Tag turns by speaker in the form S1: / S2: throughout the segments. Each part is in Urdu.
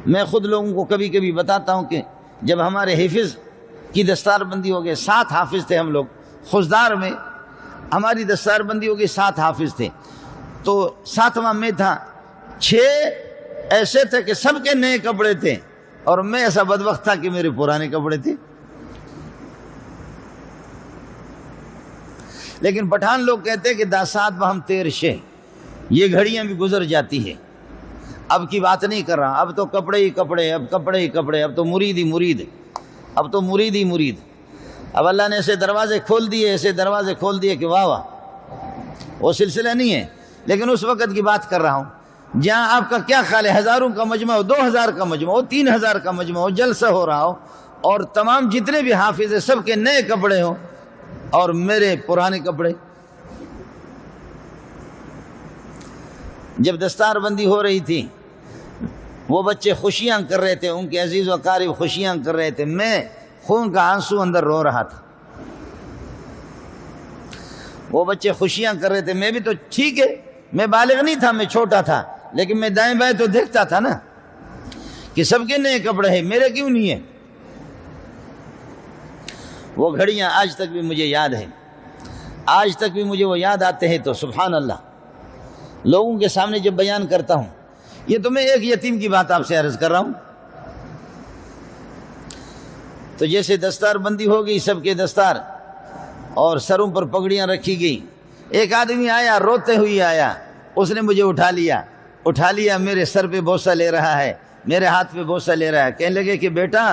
S1: میں خود لوگوں کو کبھی کبھی بتاتا ہوں کہ جب ہمارے حفظ کی دستار بندی ہو گئی، 7 حافظ تھے ہم لوگ خزدار میں، ہماری دستار بندی ہو گئی، 7 حافظ تھے، تو 7واں میں تھا، 6 ایسے تھے کہ سب کے نئے کپڑے تھے اور میں ایسا بدبخت تھا کہ میرے پرانے کپڑے تھے۔ لیکن پٹھان لوگ کہتے ہیں کہ داسات بہم تیر شے، یہ گھڑیاں بھی گزر جاتی ہے، اب کی بات نہیں کر رہا، اب تو کپڑے ہی کپڑے، اب کپڑے ہی کپڑے، اب تو مرید ہی مرید، اب تو مرید ہی مرید۔ اب اللہ نے ایسے دروازے کھول دیے، ایسے دروازے کھول دیے کہ واہ واہ، وہ سلسلہ نہیں ہے، لیکن اس وقت کی بات کر رہا ہوں جہاں آپ کا کیا خیال ہے، 1000 کا مجمع ہو، 2000 کا مجمع ہو، 3000 کا مجمع ہو، جلسہ ہو رہا ہو اور تمام جتنے بھی حافظ ہیں سب کے نئے کپڑے ہوں اور میرے پرانے کپڑے۔ جب دستار بندی ہو رہی تھی وہ بچے خوشیاں کر رہے تھے، ان کے عزیز و اقارب خوشیاں کر رہے تھے، میں خون کا آنسو اندر رو رہا تھا۔ وہ بچے خوشیاں کر رہے تھے، میں بھی تو ٹھیک ہے، میں بالغ نہیں تھا، میں چھوٹا تھا، لیکن میں دائیں بائیں تو دیکھتا تھا نا کہ سب کے نئے کپڑے ہیں، میرے کیوں نہیں ہیں۔ وہ گھڑیاں آج تک بھی مجھے یاد ہیں، آج تک بھی مجھے وہ یاد آتے ہیں، تو سبحان اللہ لوگوں کے سامنے جب بیان کرتا ہوں، یہ تو میں ایک یتیم کی بات آپ سے عرض کر رہا ہوں۔ تو جیسے دستار بندی ہو گئی سب کے دستار اور سروں پر پگڑیاں رکھی گئی، ایک آدمی آیا روتے ہوئے آیا، اس نے مجھے اٹھا لیا، میرے سر پہ بوسہ لے رہا ہے، میرے ہاتھ پہ بوسہ لے رہا ہے، کہنے لگے کہ بیٹا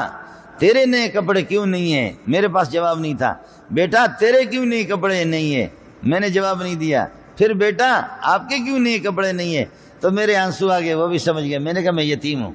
S1: تیرے نئے کپڑے کیوں نہیں ہیں؟ میرے پاس جواب نہیں تھا، بیٹا تیرے کیوں نئے کپڑے نہیں ہیں؟ میں نے جواب نہیں دیا، پھر بیٹا آپ کے کیوں نئے کپڑے نہیں ہیں؟ تو میرے آنسو آ گئے، وہ بھی سمجھ گئے، میں نے کہا میں یتیم ہوں۔